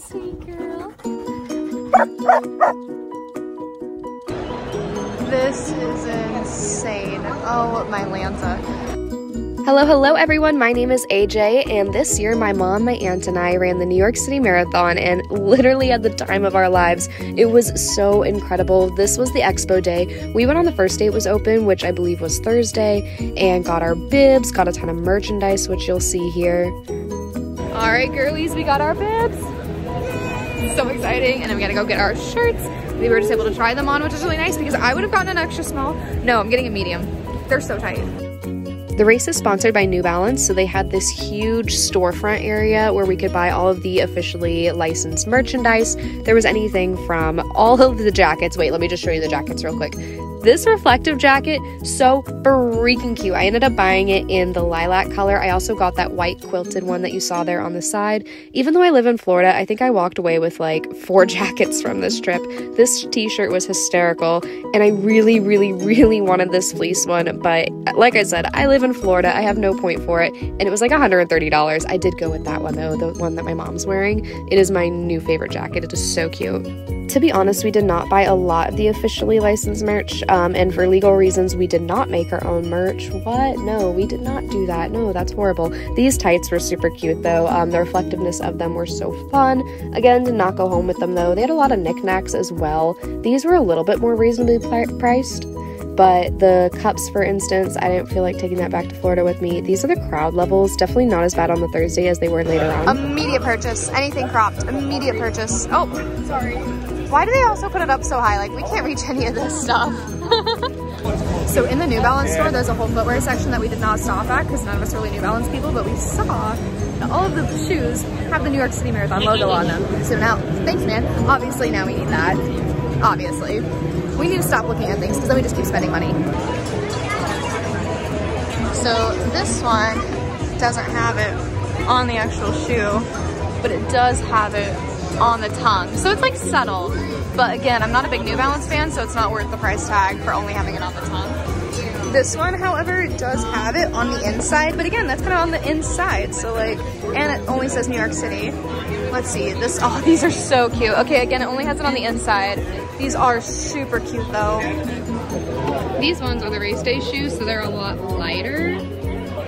sweet girl. This is insane. Oh, my Lanta. Hello everyone, my name is AJ, and this year my mom, my aunt, and I ran the New York City Marathon, and literally at the time of our lives, it was so incredible. This was the Expo day. We went on the first day it was open, which I believe was Thursday, and got our bibs, got a ton of merchandise, which you'll see here. Alright girlies, we got our bibs. So exciting, and then we gotta go get our shirts. We were just able to try them on, which is really nice because I would have gotten an extra small. No, I'm getting a medium. They're so tight. The race is sponsored by New Balance, so they had this huge storefront area where we could buy all of the officially licensed merchandise. There was anything from all of the jackets. Wait, let me just show you the jackets real quick. This reflective jacket, so freaking cute. I ended up buying it in the lilac color. I also got that white quilted one that you saw there on the side. Even though I live in Florida, I think I walked away with like 4 jackets from this trip. This t-shirt was hysterical, and I really wanted this fleece one, but like I said, I live in Florida. I have no point for it, and it was like $130. I did go with that one though, the one that my mom's wearing. It is my new favorite jacket. It is so cute. To be honest, we did not buy a lot of the officially licensed merch, and for legal reasons, we did not make our own merch. What? No, we did not do that. No, that's horrible. These tights were super cute, though. The reflectiveness of them were so fun. Again, did not go home with them, though. They had a lot of knickknacks as well. These were a little bit more reasonably priced, but the cups, for instance, I didn't feel like taking that back to Florida with me. These are the crowd levels. Definitely not as bad on the Thursday as they were later on. Immediate purchase. Anything cropped. Immediate purchase. Oh, sorry. Why do they also put it up so high? Like, we can't reach any of this stuff. So in the New Balance store, there's a whole footwear section that we did not stop at because none of us are really New Balance people, but we saw that all of the shoes have the New York City Marathon logo on them. So now, thanks man. Obviously now we need that. Obviously. We need to stop looking at things because then we just keep spending money. So this one doesn't have it on the actual shoe, but it does have it on the tongue. So it's like subtle, but again, I'm not a big New Balance fan, so it's not worth the price tag for only having it on the tongue. This one, however, it does have it on the inside, but again, that's kind of on the inside, so like, and it only says New York City. Let's see, this, oh, these are so cute. Okay, again, it only has it on the inside. These are super cute though. These ones are the race day shoes, so they're a lot lighter.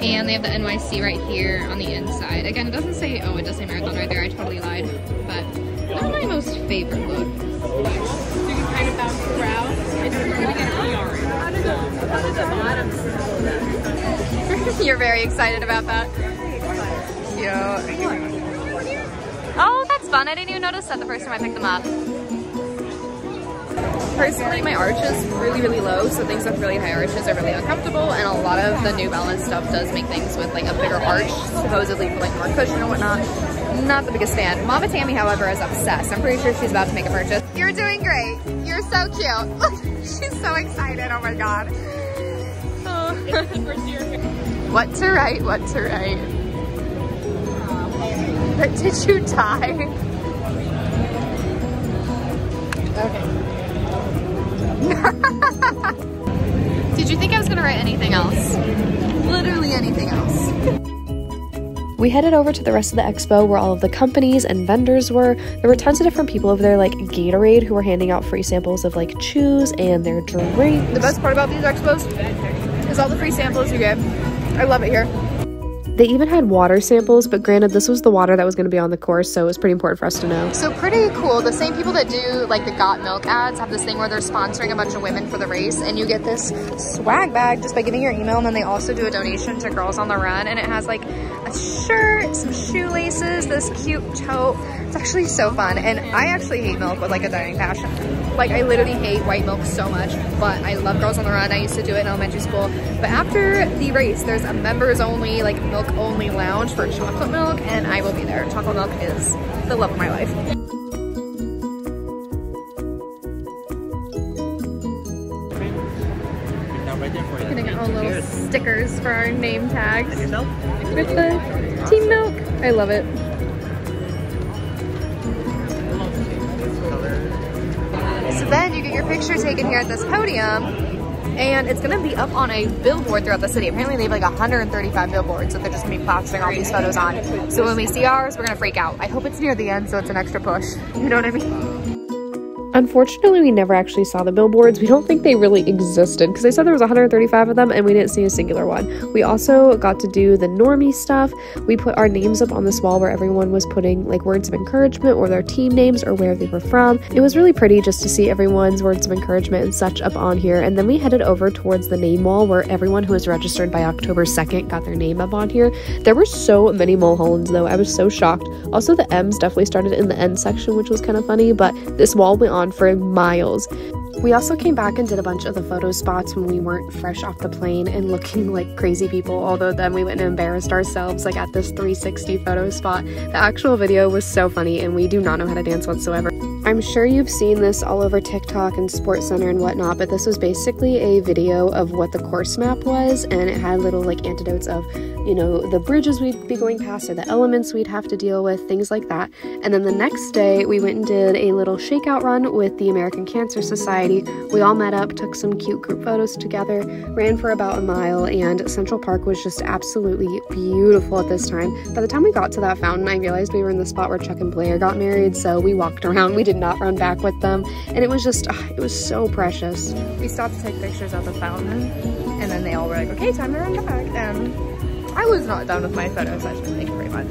And they have the NYC right here on the inside. Again, it doesn't say, oh, it does say Marathon right there. I totally lied. But not my most favorite look. So you can kind of bounce around. And you're going to get a yarn. How does the bottom? You're very excited about that. Cute. Oh, that's fun. I didn't even notice that the first time I picked them up. Personally, my arch is really low, so things with really high arches are really uncomfortable, and a lot of the New Balance stuff does make things with like a bigger arch, supposedly for like more cushion or whatnot. Not the biggest fan. Mama Tammy, however, is obsessed. I'm pretty sure she's about to make a purchase. You're doing great. You're so cute. She's so excited. Oh my god. Oh. What to write? What to write? But did you die? Okay. Did you think I was gonna write anything else? Literally anything else. We headed over to the rest of the expo where all of the companies and vendors were. There were tons of different people over there, like Gatorade, who were handing out free samples of like chews and their drinks. The best part about these expos is all the free samples you get. I love it here. They even had water samples, but granted, this was the water that was going to be on the course, so it was pretty important for us to know. So pretty cool. The same people that do like the Got Milk ads have this thing where they're sponsoring a bunch of women for the race, and you get this swag bag just by giving your email, and then they also do a donation to Girls on the Run, and it has like a shirt, some shoelaces, this cute tote. It's actually so fun, and I actually hate milk with like a dying passion. Like, I literally hate white milk so much, but I love Girls on the Run. I used to do it in elementary school. But after the race, there's a members only, like milk only lounge for chocolate milk, and I will be there. Chocolate milk is the love of my life. Getting our little stickers for our name tags with the Team Milk. I love it. So then you get your picture taken here at this podium, and it's gonna be up on a billboard throughout the city. Apparently they have like 135 billboards that they're just gonna be plastering all these photos on. So when we see ours, we're gonna freak out. I hope it's near the end so it's an extra push. You know what I mean? Unfortunately, we never actually saw the billboards. We don't think they really existed because they said there was 135 of them and we didn't see a singular one. We also got to do the normie stuff. We put our names up on this wall where everyone was putting like words of encouragement or their team names or where they were from. It was really pretty just to see everyone's words of encouragement and such up on here. And then we headed over towards the name wall where everyone who was registered by October 2nd got their name up on here. There were so many Mulhollands though. I was so shocked. Also, the M's definitely started in the end section, which was kind of funny, but this wall went on for miles. We also came back and did a bunch of the photo spots when we weren't fresh off the plane and looking like crazy people, although then we went and embarrassed ourselves like at this 360 photo spot. The actual video was so funny and we do not know how to dance whatsoever. I'm sure you've seen this all over TikTok and Sports Center and whatnot, but this was basically a video of what the course map was, and it had little like antidotes of, you know, the bridges we'd be going past or the elements we'd have to deal with, things like that. And then the next day we went and did a little shakeout run with the American Cancer Society. We all met up, took some cute group photos together, ran for about a mile, and Central Park was just absolutely beautiful at this time. By the time we got to that fountain, I realized we were in the spot where Chuck and Blair got married, so we walked around. We did not run back with them, and it was just, it was so precious. We stopped to take pictures of the fountain, and then they all were like, okay, time to run back, and I was not done with my photo session. Thank you very much.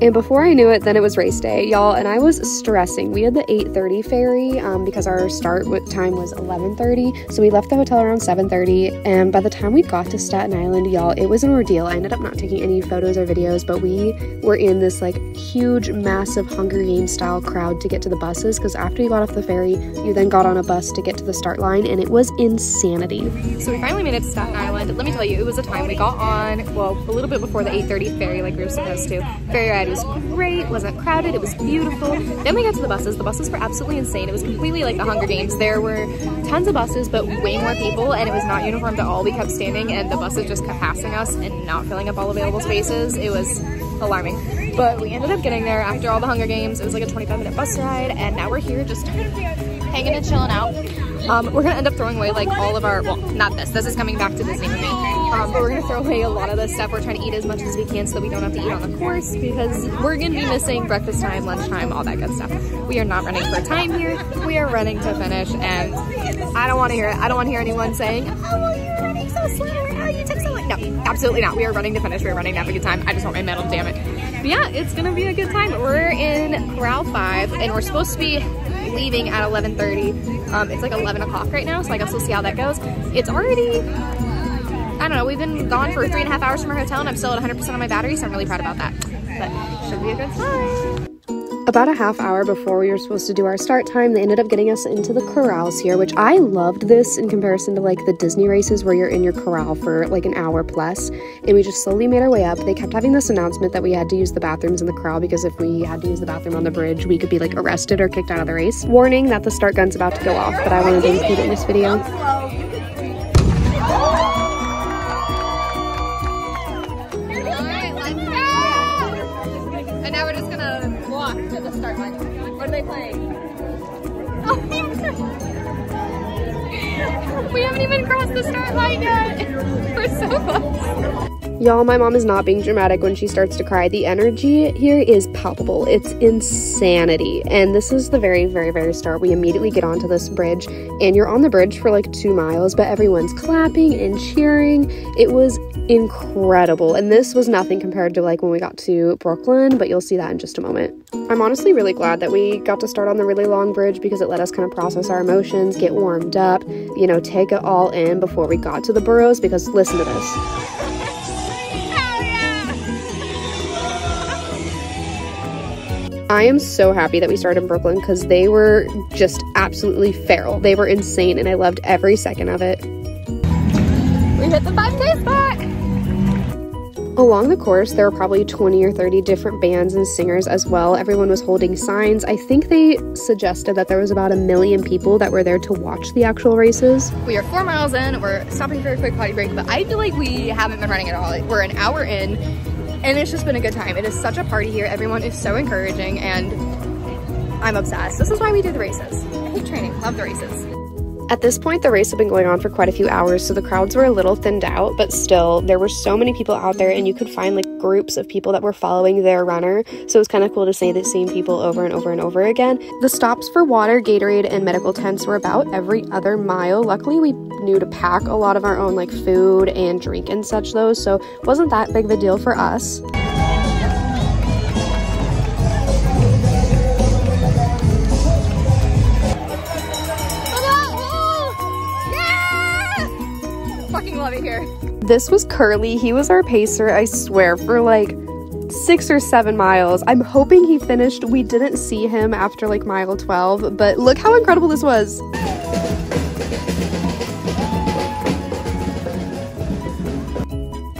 And before I knew it, then it was race day, y'all, and I was stressing. We had the 8:30 ferry because our start time was 11:30, so we left the hotel around 7:30, and by the time we got to Staten Island, y'all, it was an ordeal. I ended up not taking any photos or videos, but we were in this like huge, massive Hunger Games style crowd to get to the buses, because after you got off the ferry, you then got on a bus to get to the start line, and it was insanity. So we finally made it to Staten Island. Let me tell you, it was a time. We got on, well, a little bit before the 8:30 ferry like we were supposed to. Ferry ride was great, wasn't crowded, it was beautiful. Then we got to the buses. The buses were absolutely insane. It was completely like the Hunger Games. There were tons of buses, but way more people, and it was not uniformed at all. We kept standing, and the buses just kept passing us and not filling up all available spaces. It was alarming. But we ended up getting there after all the Hunger Games. It was like a 25-minute bus ride, and now we're here just hanging and chilling out. We're gonna end up throwing away like all of our, well, not this is coming back to Disney with me, but we're gonna throw away a lot of this stuff. We're trying to eat as much as we can so that we don't have to eat on the course, because we're gonna be missing breakfast time, lunchtime, all that good stuff. We are not running for time here, we are running to finish, and I don't want to hear it. I don't want to hear anyone saying, oh, well, you're running so slow, oh, you took so long. No, absolutely not. We are running to finish, we are running to have a good time. I just want my medal, damn it. But yeah, it's gonna be a good time. We're in Corral 5, and we're supposed to be leaving at 11:30. It's like 11 o'clock right now, so I guess we'll see how that goes. It's already, I don't know, we've been gone for 3.5 hours from our hotel, and I'm still at 100% on my battery, so I'm really proud about that. But it should be a good time. About a half hour before we were supposed to do our start time, they ended up getting us into the corrals here, which I loved this in comparison to like the Disney races where you're in your corral for like an hour plus. And we just slowly made our way up. They kept having this announcement that we had to use the bathrooms in the corral, because if we had to use the bathroom on the bridge, we could be like arrested or kicked out of the race. Warning that the start gun's about to go off, but I wanted to include it in this video. And now we're just gonna walk to the start line. What are they playing? Oh, we haven't even crossed the start line yet. We're so close. Y'all, my mom is not being dramatic when she starts to cry. The energy here is palpable. It's insanity. And this is the very, very, very start. We immediately get onto this bridge, and you're on the bridge for like 2 miles, but everyone's clapping and cheering. It was incredible. And this was nothing compared to like when we got to Brooklyn, but you'll see that in just a moment. I'm honestly really glad that we got to start on the really long bridge, because it let us kind of process our emotions, get warmed up, you know, take it all in before we got to the boroughs, because listen to this. I am so happy that we started in Brooklyn, because they were just absolutely feral. They were insane, and I loved every second of it. We hit the 5K spot! Along the course, there were probably 20 or 30 different bands and singers as well. Everyone was holding signs. I think they suggested that there was about 1 million people that were there to watch the actual races. We are 4 miles in. We're stopping for a quick potty break, but I feel like we haven't been running at all. We're an hour in, and it's just been a good time. It is such a party here. Everyone is so encouraging, and I'm obsessed. This is why we do the races. I hate training, love the races. At this point, the race had been going on for quite a few hours, so the crowds were a little thinned out, but still, there were so many people out there, and you could find like groups of people that were following their runner, so it was kind of cool to see the same people over and over and over again. The stops for water, Gatorade, and medical tents were about every other mile. Luckily, we knew to pack a lot of our own like food and drink and such though, so it wasn't that big of a deal for us. Fucking love it here. This was Curly. He was our pacer, I swear, for like 6 or 7 miles. I'm hoping he finished. We didn't see him after like mile 12, but look how incredible this was.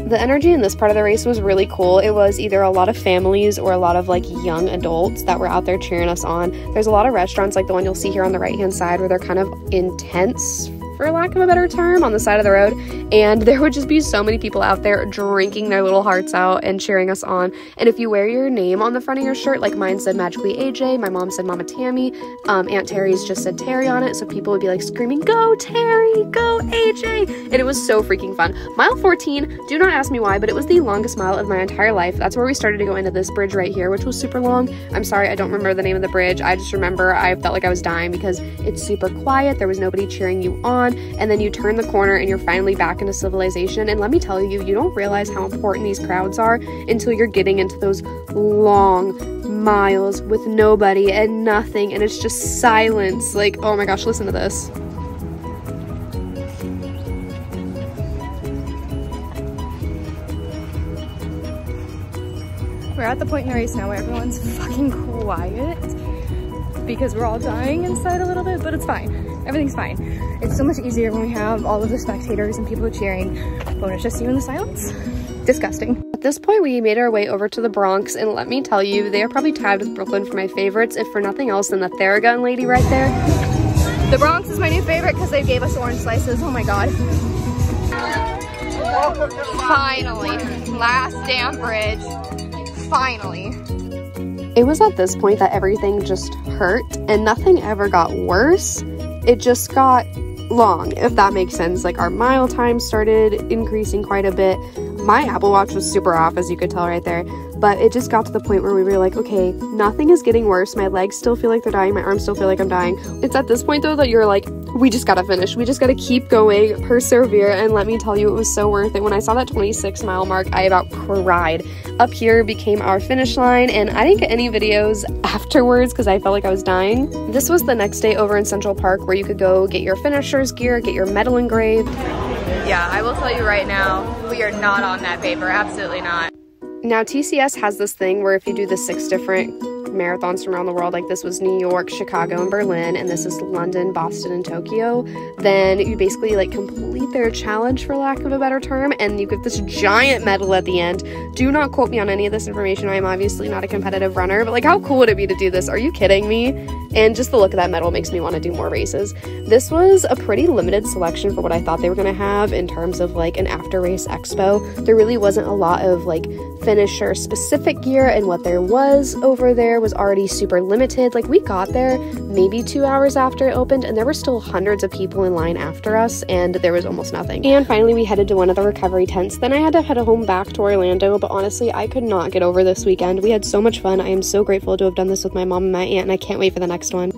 The energy in this part of the race was really cool. It was either a lot of families or a lot of like young adults that were out there cheering us on. There's a lot of restaurants like the one you'll see here on the right hand side where they're kind of intense, for lack of a better term, on the side of the road, and there would just be so many people out there drinking their little hearts out and cheering us on. And if you wear your name on the front of your shirt, like mine said Magically AJ, my mom said Mama Tammy, Aunt Terry's just said Terry on it, so people would be like screaming, "Go Terry, go AJ," and it was so freaking fun. Mile 14, do not ask me why, but it was the longest mile of my entire life. That's where we started to go into this bridge right here, which was super long. I'm sorry, I don't remember the name of the bridge. I just remember I felt like I was dying because it's super quiet, there was nobody cheering you on, and then you turn the corner and you're finally back into civilization. And let me tell you, you don't realize how important these crowds are until you're getting into those long miles with nobody and nothing, and it's just silence. Like, oh my gosh, listen to this. We're at the point in the race now where everyone's fucking quiet because we're all dying inside a little bit, but it's fine. Everything's fine. It's so much easier when we have all of the spectators and people cheering, but when it's just you in the silence, disgusting. At this point, we made our way over to the Bronx, and let me tell you, they are probably tied with Brooklyn for my favorites, if for nothing else than the Theragun lady right there. The Bronx is my new favorite because they gave us orange slices. Oh my god. Finally, last damn bridge. Finally. It was at this point that everything just hurt, and nothing ever got worse. It just got long, if that makes sense. Like, our mile time started increasing quite a bit. My Apple Watch was super off, as you could tell right there, but it just got to the point where we were like, okay, nothing is getting worse. My legs still feel like they're dying. My arms still feel like I'm dying. It's at this point though that you're like, we just gotta finish. We just gotta keep going, persevere, and let me tell you, it was so worth it. When I saw that 26-mile mark, I about cried. Up here became our finish line, and I didn't get any videos afterwards because I felt like I was dying. This was the next day over in Central Park where you could go get your finisher's gear, get your medal engraved. Yeah, I will tell you right now, we are not on that paper. Absolutely not. Now, TCS has this thing where if you do the 6 different marathons from around the world, like this was New York, Chicago, and Berlin, and this is London, Boston, and Tokyo, then you basically like complete their challenge, for lack of a better term, and you get this giant medal at the end. Do not quote me on any of this information. I am obviously not a competitive runner, but like, how cool would it be to do this? Are you kidding me? And just the look of that medal makes me want to do more races. This was a pretty limited selection for what I thought they were going to have in terms of like an after race expo. There really wasn't a lot of like finisher specific gear, and what there was over there was already super limited. Like, we got there maybe 2 hours after it opened, and there were still hundreds of people in line after us, and there was almost nothing. And finally we headed to one of the recovery tents. Then I had to head home back to Orlando, but honestly, I could not get over this weekend. We had so much fun. I am so grateful to have done this with my mom and my aunt, and I can't wait for the next one.